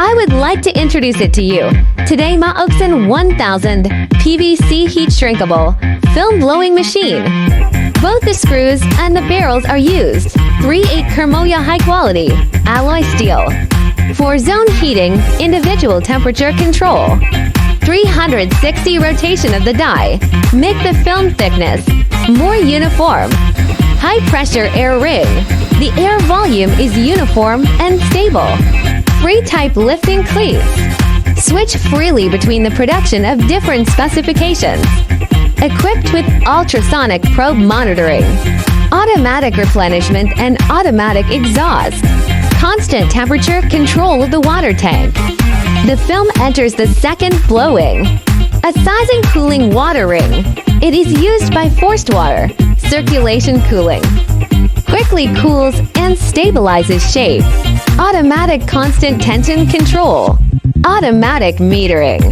I would like to introduce it to you. Today, mauksan 1000 PVC heat shrinkable film blowing machine. Both the screws and the barrels are used. 3/8 Kermoya high quality alloy steel. For zone heating, individual temperature control. 360 rotation of the die. Make the film thickness more uniform. High pressure air ring. The air volume is uniform and stable. 3-type lifting cleats. Switch freely between the production of different specifications. Equipped with ultrasonic probe monitoring. Automatic replenishment and automatic exhaust. Constant temperature control of the water tank. The film enters the second blowing. A sizing cooling water ring. It is used by forced water, circulation cooling. Quickly cools and stabilizes shape. Automatic constant tension control. Automatic metering.